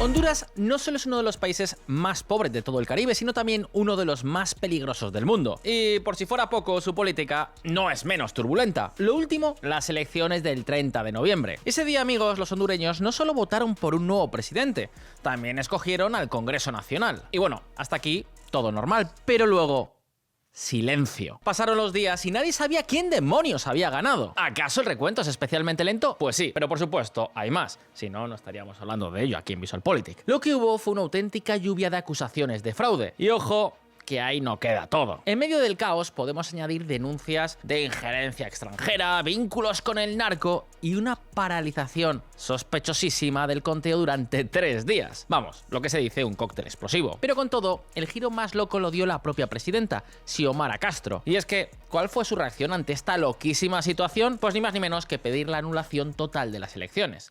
Honduras no solo es uno de los países más pobres de todo el Caribe, sino también uno de los más peligrosos del mundo. Y por si fuera poco, su política no es menos turbulenta. Lo último, las elecciones del 30 de noviembre. Ese día, amigos, los hondureños no solo votaron por un nuevo presidente, también escogieron al Congreso Nacional. Y bueno, hasta aquí todo normal, pero luego... silencio. Pasaron los días y nadie sabía quién demonios había ganado. ¿Acaso el recuento es especialmente lento? Pues sí, pero por supuesto hay más. Si no, no estaríamos hablando de ello aquí en VisualPolitik. Lo que hubo fue una auténtica lluvia de acusaciones de fraude. Y ojo, que ahí no queda todo. En medio del caos podemos añadir denuncias de injerencia extranjera, vínculos con el narco y una paralización sospechosísima del conteo durante 3 días. Vamos, lo que se dice un cóctel explosivo. Pero con todo, el giro más loco lo dio la propia presidenta, Xiomara Castro. Y es que, ¿cuál fue su reacción ante esta loquísima situación? Pues ni más ni menos que pedir la anulación total de las elecciones.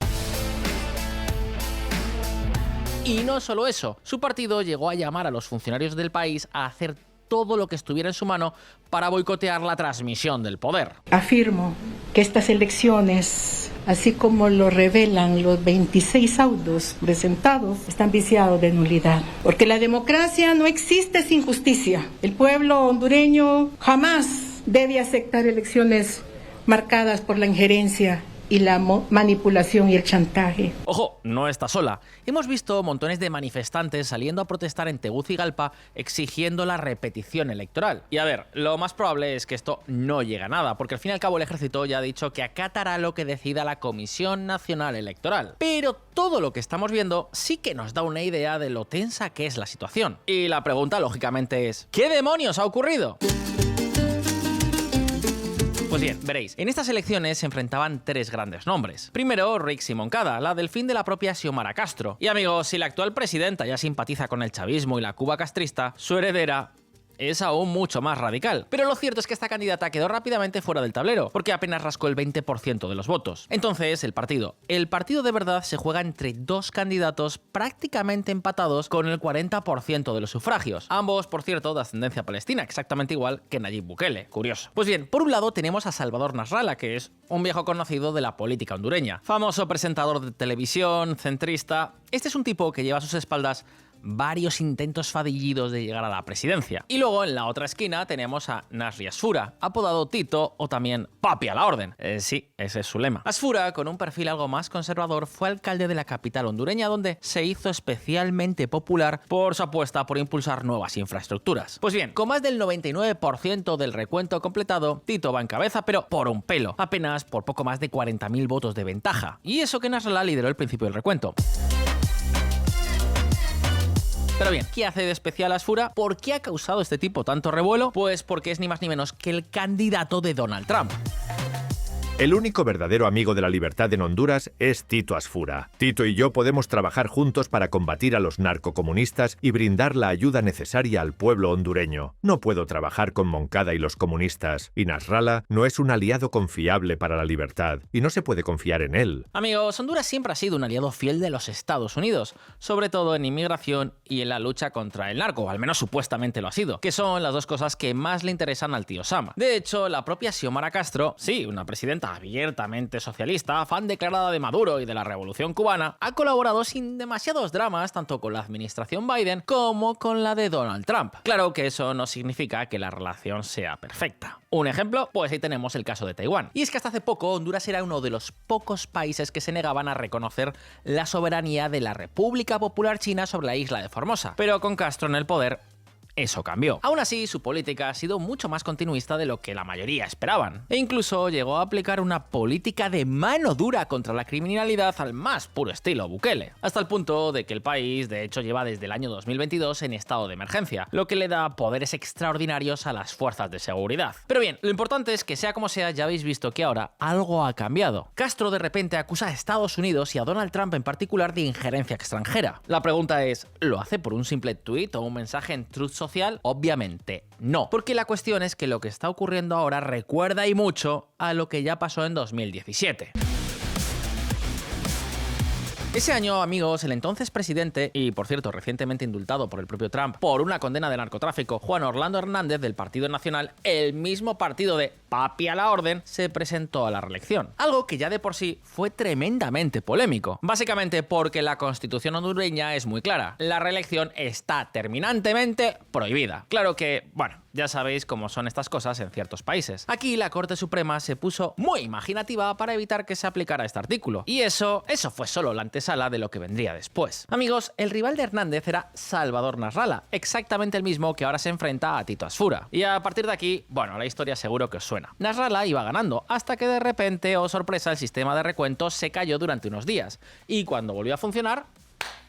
Y no solo eso, su partido llegó a llamar a los funcionarios del país a hacer todo lo que estuviera en su mano para boicotear la transmisión del poder. Afirmo que estas elecciones, así como lo revelan los 26 audios presentados, están viciados de nulidad. Porque la democracia no existe sin justicia. El pueblo hondureño jamás debe aceptar elecciones marcadas por la injerencia y la manipulación y el chantaje. Ojo, no está sola. Hemos visto montones de manifestantes saliendo a protestar en Tegucigalpa exigiendo la repetición electoral. Y a ver, lo más probable es que esto no llegue a nada, porque al fin y al cabo el ejército ya ha dicho que acatará lo que decida la Comisión Nacional Electoral. Pero todo lo que estamos viendo sí que nos da una idea de lo tensa que es la situación. Y la pregunta lógicamente es, ¿qué demonios ha ocurrido? Pues bien, veréis, en estas elecciones se enfrentaban 3 grandes nombres. Primero, Rix y Moncada, la delfín de la propia Xiomara Castro. Y amigos, si la actual presidenta ya simpatiza con el chavismo y la Cuba castrista, su heredera es aún mucho más radical. Pero lo cierto es que esta candidata quedó rápidamente fuera del tablero, porque apenas rascó el 20% de los votos. Entonces, el partido de verdad se juega entre 2 candidatos prácticamente empatados con el 40% de los sufragios. Ambos, por cierto, de ascendencia palestina, exactamente igual que Nayib Bukele. Curioso. Pues bien, por un lado tenemos a Salvador Nasralla, que es un viejo conocido de la política hondureña. Famoso presentador de televisión, centrista. Este es un tipo que lleva a sus espaldas varios intentos fallidos de llegar a la presidencia. Y luego en la otra esquina tenemos a Nasri Asfura, apodado Tito o también Papi a la orden. Sí, ese es su lema. Asfura, con un perfil algo más conservador, fue alcalde de la capital hondureña, donde se hizo especialmente popular por su apuesta por impulsar nuevas infraestructuras. Pues bien, con más del 99% del recuento completado, Tito va en cabeza, pero por un pelo, apenas por poco más de 40.000 votos de ventaja. Y eso que Nasralla lideró el principio del recuento. Pero bien, ¿qué hace de especial a Asfura? ¿Por qué ha causado este tipo tanto revuelo? Pues porque es ni más ni menos que el candidato de Donald Trump. El único verdadero amigo de la libertad en Honduras es Tito Asfura. Tito y yo podemos trabajar juntos para combatir a los narcocomunistas y brindar la ayuda necesaria al pueblo hondureño. No puedo trabajar con Moncada y los comunistas, y Nasralla no es un aliado confiable para la libertad, y no se puede confiar en él. Amigos, Honduras siempre ha sido un aliado fiel de los Estados Unidos, sobre todo en inmigración y en la lucha contra el narco, al menos supuestamente lo ha sido, que son las 2 cosas que más le interesan al tío Sam. De hecho, la propia Xiomara Castro, sí, una presidenta abiertamente socialista, fan declarada de Maduro y de la Revolución Cubana, ha colaborado sin demasiados dramas tanto con la administración Biden como con la de Donald Trump. Claro que eso no significa que la relación sea perfecta. Un ejemplo, pues ahí tenemos el caso de Taiwán. Y es que hasta hace poco Honduras era uno de los pocos países que se negaban a reconocer la soberanía de la República Popular China sobre la isla de Formosa. Pero con Castro en el poder, eso cambió. Aún así, su política ha sido mucho más continuista de lo que la mayoría esperaban, e incluso llegó a aplicar una política de mano dura contra la criminalidad al más puro estilo Bukele, hasta el punto de que el país, de hecho, lleva desde el año 2022 en estado de emergencia, lo que le da poderes extraordinarios a las fuerzas de seguridad. Pero bien, lo importante es que sea como sea, ya habéis visto que ahora algo ha cambiado. Castro de repente acusa a Estados Unidos y a Donald Trump en particular de injerencia extranjera. La pregunta es, ¿lo hace por un simple tuit o un mensaje en Truth Social? Obviamente no, porque la cuestión es que lo que está ocurriendo ahora recuerda y mucho a lo que ya pasó en 2017. Ese año, amigos, el entonces presidente, y por cierto recientemente indultado por el propio Trump por una condena de narcotráfico, Juan Orlando Hernández del Partido Nacional, el mismo partido de papi a la orden, se presentó a la reelección. Algo que ya de por sí fue tremendamente polémico. Básicamente porque la Constitución hondureña es muy clara. La reelección está terminantemente prohibida. Claro que, bueno, ya sabéis cómo son estas cosas en ciertos países. Aquí la Corte Suprema se puso muy imaginativa para evitar que se aplicara este artículo. Y eso fue solo la antesala de lo que vendría después. Amigos, el rival de Hernández era Salvador Nasralla, exactamente el mismo que ahora se enfrenta a Tito Asfura. Y a partir de aquí, bueno, la historia seguro que os suena. Nasralla iba ganando, hasta que de repente, oh sorpresa, el sistema de recuento se cayó durante unos días. Y cuando volvió a funcionar,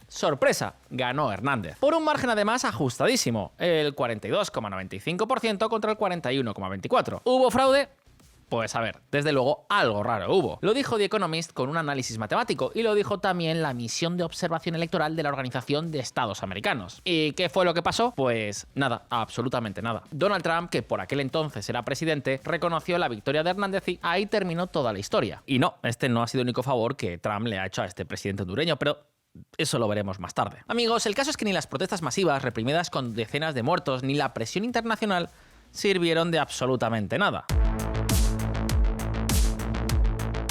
sorpresa, ganó Hernández. Por un margen además ajustadísimo, el 42,95% contra el 41,24%. ¿Hubo fraude? Pues a ver, desde luego algo raro hubo. Lo dijo The Economist con un análisis matemático y lo dijo también la misión de observación electoral de la Organización de Estados Americanos. ¿Y qué fue lo que pasó? Pues nada, absolutamente nada. Donald Trump, que por aquel entonces era presidente, reconoció la victoria de Hernández y ahí terminó toda la historia. Y no, este no ha sido el único favor que Trump le ha hecho a este presidente hondureño, pero eso lo veremos más tarde. Amigos, el caso es que ni las protestas masivas, reprimidas con decenas de muertos, ni la presión internacional sirvieron de absolutamente nada.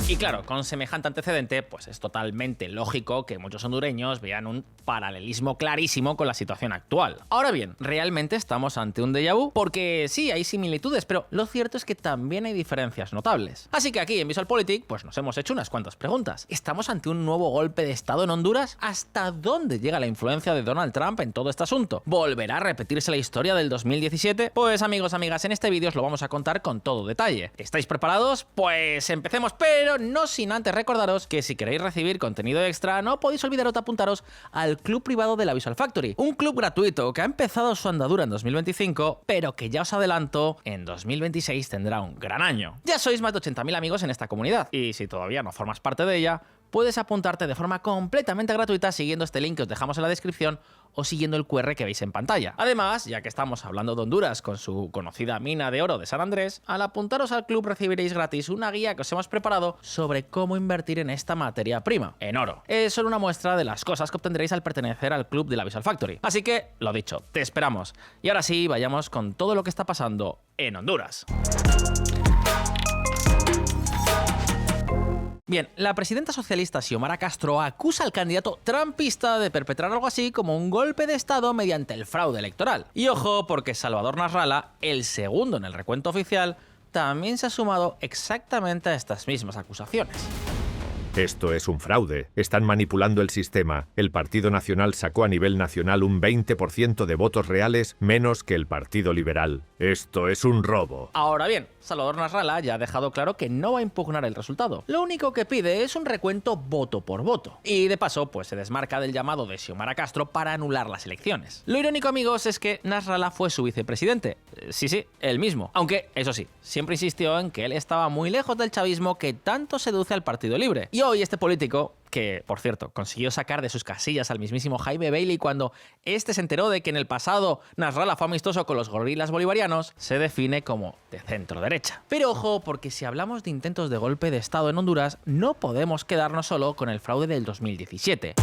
Y claro, con semejante antecedente, pues es totalmente lógico que muchos hondureños vean un paralelismo clarísimo con la situación actual. Ahora bien, ¿realmente estamos ante un déjà vu? Porque sí, hay similitudes, pero lo cierto es que también hay diferencias notables. Así que aquí en VisualPolitik, pues nos hemos hecho unas cuantas preguntas. ¿Estamos ante un nuevo golpe de Estado en Honduras? ¿Hasta dónde llega la influencia de Donald Trump en todo este asunto? ¿Volverá a repetirse la historia del 2017? Pues amigos, amigas, en este vídeo os lo vamos a contar con todo detalle. ¿Estáis preparados? Pues empecemos, pero no sin antes recordaros que si queréis recibir contenido extra no podéis olvidaros de apuntaros al club privado de la Visual Factory, un club gratuito que ha empezado su andadura en 2025, pero que ya os adelanto, en 2026 tendrá un gran año. Ya sois más de 80.000 amigos en esta comunidad, y si todavía no formas parte de ella, puedes apuntarte de forma completamente gratuita siguiendo este link que os dejamos en la descripción o siguiendo el QR que veis en pantalla. Además, ya que estamos hablando de Honduras con su conocida mina de oro de San Andrés, al apuntaros al club recibiréis gratis una guía que os hemos preparado sobre cómo invertir en esta materia prima, en oro. Es solo una muestra de las cosas que obtendréis al pertenecer al club de la Visual Factory. Así que, lo dicho, te esperamos. Y ahora sí, vayamos con todo lo que está pasando en Honduras. Bien, la presidenta socialista Xiomara Castro acusa al candidato trumpista de perpetrar algo así como un golpe de Estado mediante el fraude electoral. Y ojo, porque Salvador Nasralla, el segundo en el recuento oficial, también se ha sumado exactamente a estas mismas acusaciones. Esto es un fraude. Están manipulando el sistema. El Partido Nacional sacó a nivel nacional un 20% de votos reales menos que el Partido Liberal. Esto es un robo. Ahora bien, Salvador Nasralla ya ha dejado claro que no va a impugnar el resultado. Lo único que pide es un recuento voto por voto. Y de paso, pues se desmarca del llamado de Xiomara Castro para anular las elecciones. Lo irónico, amigos, es que Nasralla fue su vicepresidente. Sí, él mismo. Aunque, eso sí, siempre insistió en que él estaba muy lejos del chavismo que tanto seduce al Partido Libre. Y hoy este político, que, por cierto, consiguió sacar de sus casillas al mismísimo Jaime Bailey cuando este se enteró de que en el pasado Nasralla fue amistoso con los gorilas bolivarianos, se define como de centro derecha. Pero ojo, porque si hablamos de intentos de golpe de Estado en Honduras, no podemos quedarnos solo con el fraude del 2017.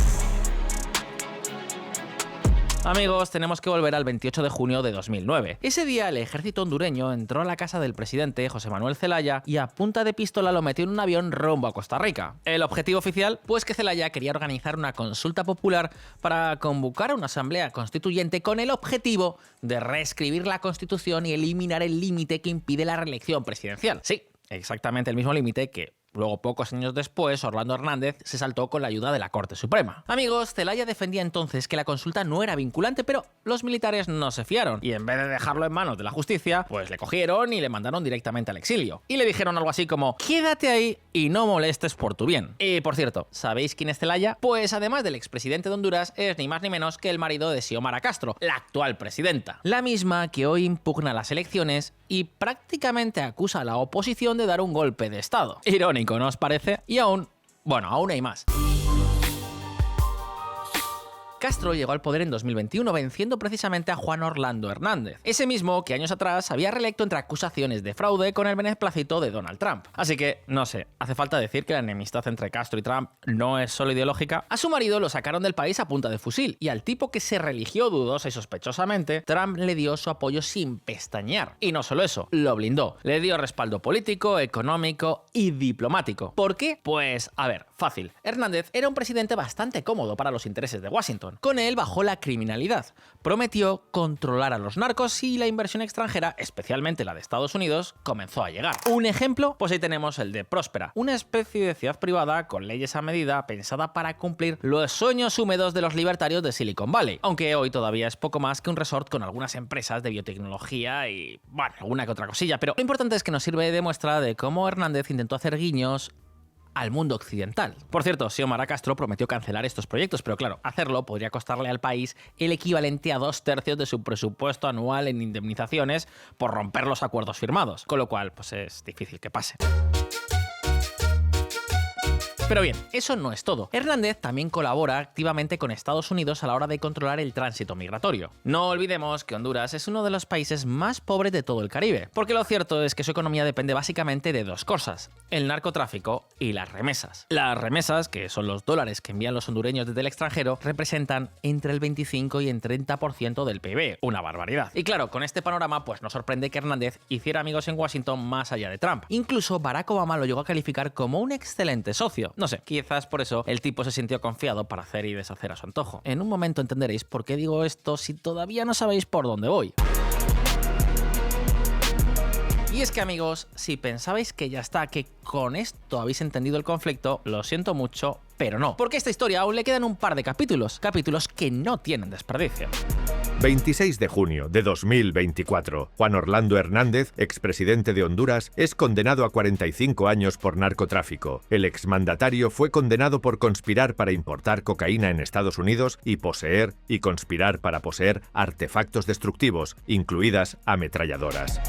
Amigos, tenemos que volver al 28 de junio de 2009. Ese día el ejército hondureño entró a la casa del presidente José Manuel Zelaya y a punta de pistola lo metió en un avión rumbo a Costa Rica. El objetivo oficial, pues que Zelaya quería organizar una consulta popular para convocar a una asamblea constituyente con el objetivo de reescribir la Constitución y eliminar el límite que impide la reelección presidencial. Sí, exactamente el mismo límite que luego, pocos años después, Orlando Hernández se saltó con la ayuda de la Corte Suprema. Amigos, Zelaya defendía entonces que la consulta no era vinculante, pero los militares no se fiaron y en vez de dejarlo en manos de la justicia, pues le cogieron y le mandaron directamente al exilio. Y le dijeron algo así como: quédate ahí y no molestes por tu bien. Y por cierto, ¿sabéis quién es Zelaya? Pues además del expresidente de Honduras, es ni más ni menos que el marido de Xiomara Castro, la actual presidenta. La misma que hoy impugna las elecciones y prácticamente acusa a la oposición de dar un golpe de Estado. Irónico, ¿no os parece? Y aún hay más. Castro llegó al poder en 2021 venciendo precisamente a Juan Orlando Hernández, ese mismo que años atrás había reelecto entre acusaciones de fraude con el beneplácito de Donald Trump. Así que, no sé, hace falta decir que la enemistad entre Castro y Trump no es solo ideológica. A su marido lo sacaron del país a punta de fusil y al tipo que se religió dudosa y sospechosamente, Trump le dio su apoyo sin pestañear. Y no solo eso, lo blindó. Le dio respaldo político, económico y diplomático. ¿Por qué? Pues, a ver, fácil. Hernández era un presidente bastante cómodo para los intereses de Washington. Con él bajó la criminalidad. Prometió controlar a los narcos y la inversión extranjera, especialmente la de Estados Unidos, comenzó a llegar. Un ejemplo, pues ahí tenemos el de Próspera, una especie de ciudad privada con leyes a medida pensada para cumplir los sueños húmedos de los libertarios de Silicon Valley, aunque hoy todavía es poco más que un resort con algunas empresas de biotecnología y, bueno, alguna que otra cosilla, pero lo importante es que nos sirve de muestra de cómo Hernández intentó hacer guiños al mundo occidental. Por cierto, Xiomara Castro prometió cancelar estos proyectos, pero claro, hacerlo podría costarle al país el equivalente a 2/3 de su presupuesto anual en indemnizaciones por romper los acuerdos firmados, con lo cual, pues es difícil que pase. Pero bien, eso no es todo. Hernández también colabora activamente con Estados Unidos a la hora de controlar el tránsito migratorio. No olvidemos que Honduras es uno de los países más pobres de todo el Caribe, porque lo cierto es que su economía depende básicamente de dos cosas: el narcotráfico y las remesas. Las remesas, que son los dólares que envían los hondureños desde el extranjero, representan entre el 25 y el 30% del PIB, una barbaridad. Y claro, con este panorama, pues no sorprende que Hernández hiciera amigos en Washington más allá de Trump. Incluso Barack Obama lo llegó a calificar como un excelente socio. No sé, quizás por eso el tipo se sintió confiado para hacer y deshacer a su antojo. En un momento entenderéis por qué digo esto si todavía no sabéis por dónde voy. Y es que, amigos, si pensabais que ya está, que con esto habéis entendido el conflicto, lo siento mucho, pero no. Porque a esta historia aún le quedan un par de capítulos que no tienen desperdicio. 26 de junio de 2024. Juan Orlando Hernández, expresidente de Honduras, es condenado a 45 años por narcotráfico. El exmandatario fue condenado por conspirar para importar cocaína en Estados Unidos y poseer y conspirar para poseer artefactos destructivos, incluidas ametralladoras.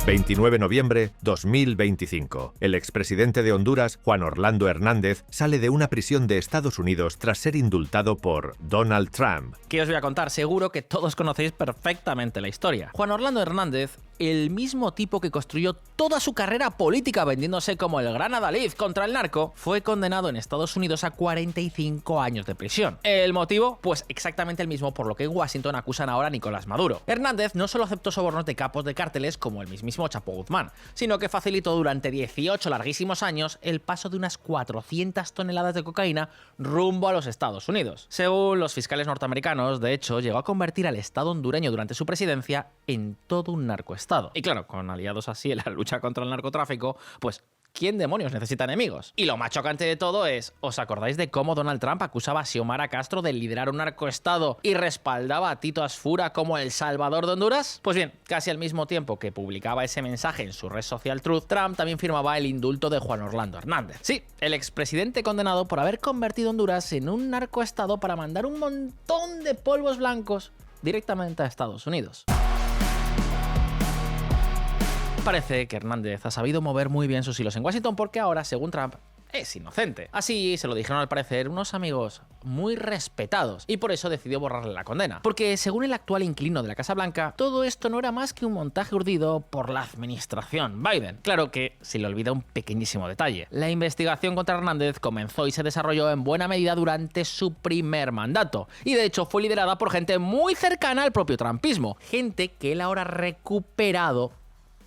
29 de noviembre 2025. El expresidente de Honduras, Juan Orlando Hernández, sale de una prisión de Estados Unidos tras ser indultado por Donald Trump. ¿Qué os voy a contar? Seguro que todos conocéis perfectamente la historia. Juan Orlando Hernández, el mismo tipo que construyó toda su carrera política vendiéndose como el gran adalid contra el narco, fue condenado en Estados Unidos a 45 años de prisión. ¿El motivo? Pues exactamente el mismo por lo que en Washington acusan ahora a Nicolás Maduro. Hernández no solo aceptó sobornos de capos de cárteles como el mismísimo Chapo Guzmán, sino que facilitó durante 18 larguísimos años el paso de unas 400 toneladas de cocaína rumbo a los Estados Unidos. Según los fiscales norteamericanos, de hecho, llegó a convertir al Estado hondureño durante su presidencia en todo un narcoestado. Y claro, con aliados así en la lucha contra el narcotráfico, pues ¿quién demonios necesita enemigos? Y lo más chocante de todo es, ¿os acordáis de cómo Donald Trump acusaba a Xiomara Castro de liderar un narcoestado y respaldaba a Tito Asfura como el salvador de Honduras? Pues bien, casi al mismo tiempo que publicaba ese mensaje en su red social Truth, Trump también firmaba el indulto de Juan Orlando Hernández. Sí, el expresidente condenado por haber convertido Honduras en un narcoestado para mandar un montón de polvos blancos directamente a Estados Unidos. Parece que Hernández ha sabido mover muy bien sus hilos en Washington porque ahora, según Trump, es inocente. Así se lo dijeron al parecer unos amigos muy respetados y por eso decidió borrarle la condena. Porque según el actual inquilino de la Casa Blanca, todo esto no era más que un montaje urdido por la administración Biden. Claro que se le olvida un pequeñísimo detalle. La investigación contra Hernández comenzó y se desarrolló en buena medida durante su primer mandato. Y de hecho fue liderada por gente muy cercana al propio trumpismo. Gente que él ahora ha recuperado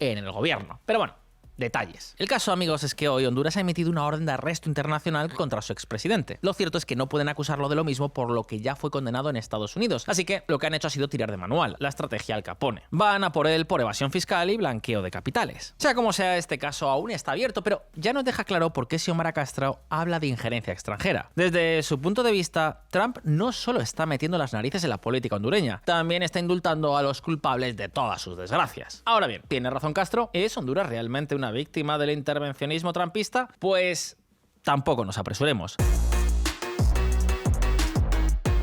en el gobierno. Pero bueno, detalles. El caso, amigos, es que hoy Honduras ha emitido una orden de arresto internacional contra su expresidente. Lo cierto es que no pueden acusarlo de lo mismo por lo que ya fue condenado en Estados Unidos. Así que lo que han hecho ha sido tirar de manual, la estrategia Al Capone. Van a por él por evasión fiscal y blanqueo de capitales. Sea como sea, este caso aún está abierto, pero ya nos deja claro por qué Xiomara Castro habla de injerencia extranjera. Desde su punto de vista, Trump no solo está metiendo las narices en la política hondureña, también está indultando a los culpables de todas sus desgracias. Ahora bien, ¿tiene razón Castro? ¿Es Honduras realmente una víctima del intervencionismo trumpista? Pues tampoco nos apresuremos.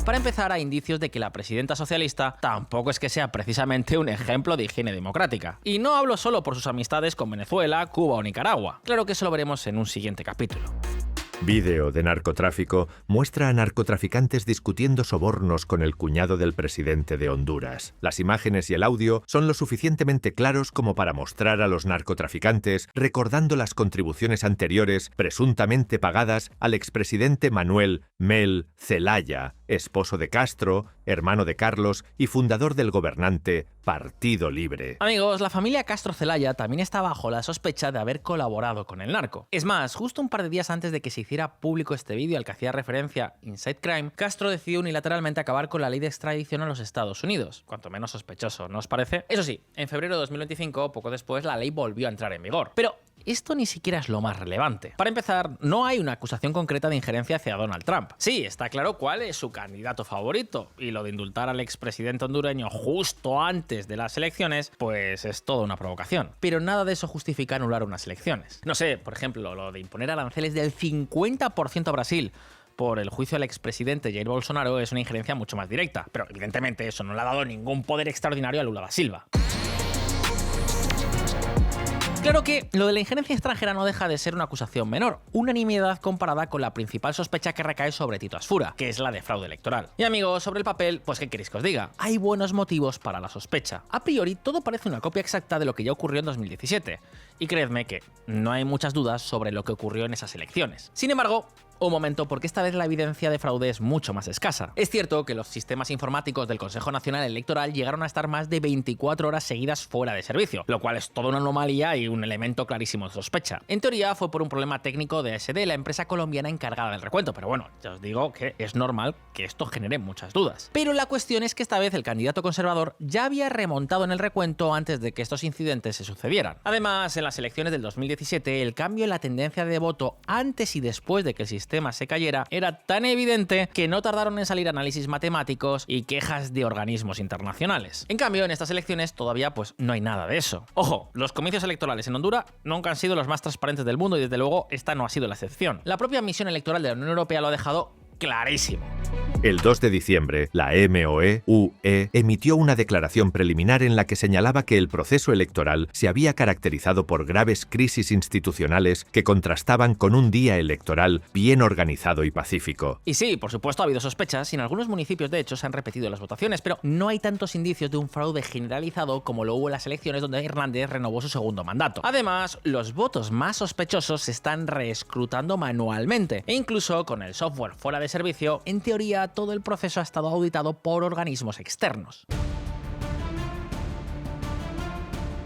Para empezar, hay indicios de que la presidenta socialista tampoco es que sea precisamente un ejemplo de higiene democrática. Y no hablo solo por sus amistades con Venezuela, Cuba o Nicaragua. Claro que eso lo veremos en un siguiente capítulo. Vídeo de narcotráfico muestra a narcotraficantes discutiendo sobornos con el cuñado del presidente de Honduras. Las imágenes y el audio son lo suficientemente claros como para mostrar a los narcotraficantes recordando las contribuciones anteriores presuntamente pagadas al expresidente Manuel Mel Zelaya, esposo de Castro, hermano de Carlos y fundador del gobernante Partido Libre. Amigos, la familia Castro Zelaya también está bajo la sospecha de haber colaborado con el narco. Es más, justo un par de días antes de que se hiciera público este vídeo al que hacía referencia Inside Crime, Castro decidió unilateralmente acabar con la ley de extradición a los Estados Unidos. Cuanto menos sospechoso, ¿no os parece? Eso sí, en febrero de 2025, poco después, la ley volvió a entrar en vigor. Pero esto ni siquiera es lo más relevante. Para empezar, no hay una acusación concreta de injerencia hacia Donald Trump. Sí, está claro cuál es su candidato favorito, y lo de indultar al expresidente hondureño justo antes de las elecciones, pues es toda una provocación. Pero nada de eso justifica anular unas elecciones. No sé, por ejemplo, lo de imponer aranceles del 50% a Brasil por el juicio al expresidente Jair Bolsonaro es una injerencia mucho más directa, pero evidentemente eso no le ha dado ningún poder extraordinario a Lula da Silva. Claro que lo de la injerencia extranjera no deja de ser una acusación menor, unanimidad comparada con la principal sospecha que recae sobre Tito Asfura, que es la de fraude electoral. Y amigos, sobre el papel, pues ¿qué queréis que os diga? Hay buenos motivos para la sospecha. A priori, todo parece una copia exacta de lo que ya ocurrió en 2017. Y creedme que no hay muchas dudas sobre lo que ocurrió en esas elecciones. Sin embargo, un momento, porque esta vez la evidencia de fraude es mucho más escasa. Es cierto que los sistemas informáticos del Consejo Nacional Electoral llegaron a estar más de 24 horas seguidas fuera de servicio, lo cual es toda una anomalía y un elemento clarísimo de sospecha. En teoría fue por un problema técnico de ASD, la empresa colombiana encargada del recuento, pero bueno, ya os digo que es normal que esto genere muchas dudas. Pero la cuestión es que esta vez el candidato conservador ya había remontado en el recuento antes de que estos incidentes se sucedieran. Además, en las elecciones del 2017, el cambio en la tendencia de voto antes y después de que el sistema se cayera era tan evidente que no tardaron en salir análisis matemáticos y quejas de organismos internacionales. En cambio, en estas elecciones todavía pues no hay nada de eso. Ojo, los comicios electorales en Honduras nunca han sido los más transparentes del mundo y desde luego esta no ha sido la excepción. La propia misión electoral de la Unión Europea lo ha dejado clarísimo. El 2 de diciembre, la MOE emitió una declaración preliminar en la que señalaba que el proceso electoral se había caracterizado por graves crisis institucionales que contrastaban con un día electoral bien organizado y pacífico. Y sí, por supuesto ha habido sospechas y en algunos municipios de hecho se han repetido las votaciones, pero no hay tantos indicios de un fraude generalizado como lo hubo en las elecciones donde Hernández renovó su segundo mandato. Además, los votos más sospechosos se están reescrutando manualmente e incluso con el software fuera de servicio, en teoría todo el proceso ha estado auditado por organismos externos.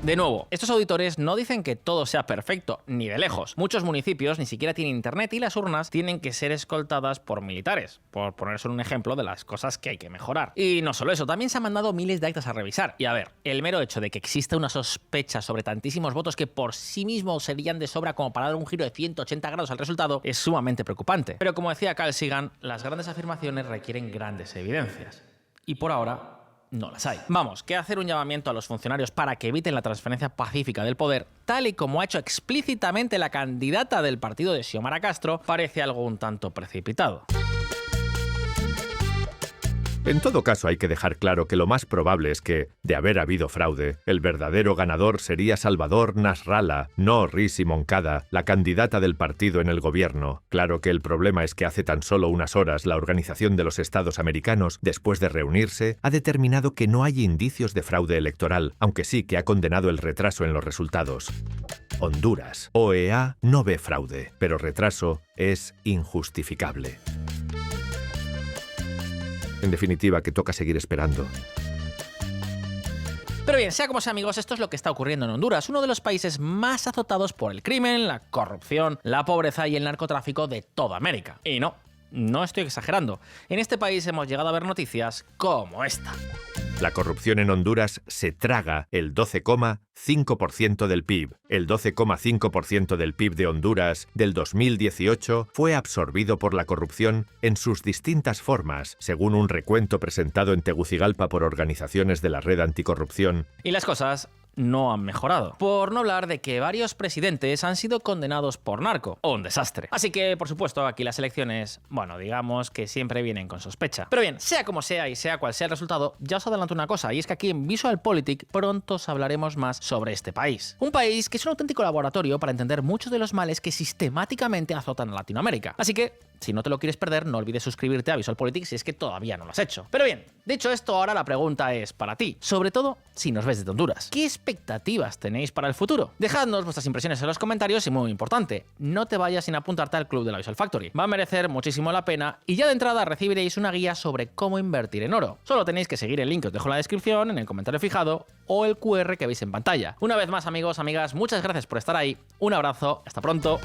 De nuevo, estos auditores no dicen que todo sea perfecto, ni de lejos. Muchos municipios ni siquiera tienen internet y las urnas tienen que ser escoltadas por militares, por poner solo un ejemplo de las cosas que hay que mejorar. Y no solo eso, también se han mandado miles de actas a revisar. Y a ver, el mero hecho de que exista una sospecha sobre tantísimos votos que por sí mismos serían de sobra como para dar un giro de 180 grados al resultado es sumamente preocupante. Pero como decía Carl Sagan, las grandes afirmaciones requieren grandes evidencias. Y por ahora no las hay. Vamos, que hacer un llamamiento a los funcionarios para que eviten la transferencia pacífica del poder, tal y como ha hecho explícitamente la candidata del partido de Xiomara Castro, parece algo un tanto precipitado. En todo caso, hay que dejar claro que lo más probable es que, de haber habido fraude, el verdadero ganador sería Salvador Nasrallah, no Rizzi Moncada, la candidata del partido en el gobierno. Claro que el problema es que hace tan solo unas horas la Organización de los Estados Americanos, después de reunirse, ha determinado que no hay indicios de fraude electoral, aunque sí que ha condenado el retraso en los resultados. Honduras. OEA no ve fraude, pero retraso es injustificable. En definitiva, que toca seguir esperando. Pero bien, sea como sea, amigos, esto es lo que está ocurriendo en Honduras, uno de los países más azotados por el crimen, la corrupción, la pobreza y el narcotráfico de toda América. Y no estoy exagerando. En este país hemos llegado a ver noticias como esta. La corrupción en Honduras se traga el 12,5% del PIB. El 12,5% del PIB de Honduras del 2018 fue absorbido por la corrupción en sus distintas formas, según un recuento presentado en Tegucigalpa por organizaciones de la Red Anticorrupción. Y las cosas no han mejorado. Por no hablar de que varios presidentes han sido condenados por narco. Un desastre. Así que, por supuesto, aquí las elecciones, bueno, digamos que siempre vienen con sospecha. Pero bien, sea como sea y sea cual sea el resultado, ya os adelanto una cosa, y es que aquí en VisualPolitik pronto os hablaremos más sobre este país. Un país que es un auténtico laboratorio para entender muchos de los males que sistemáticamente azotan a Latinoamérica. Así que, si no te lo quieres perder, no olvides suscribirte a VisualPolitik si es que todavía no lo has hecho. Pero bien, dicho esto, ahora la pregunta es para ti, sobre todo si nos ves desde Honduras. ¿Qué expectativas tenéis para el futuro? Dejadnos vuestras impresiones en los comentarios y, muy importante, no te vayas sin apuntarte al club de la Visual Factory. Va a merecer muchísimo la pena y ya de entrada recibiréis una guía sobre cómo invertir en oro. Solo tenéis que seguir el link que os dejo en la descripción, en el comentario fijado o el QR que veis en pantalla. Una vez más, amigos, amigas, muchas gracias por estar ahí. Un abrazo, hasta pronto.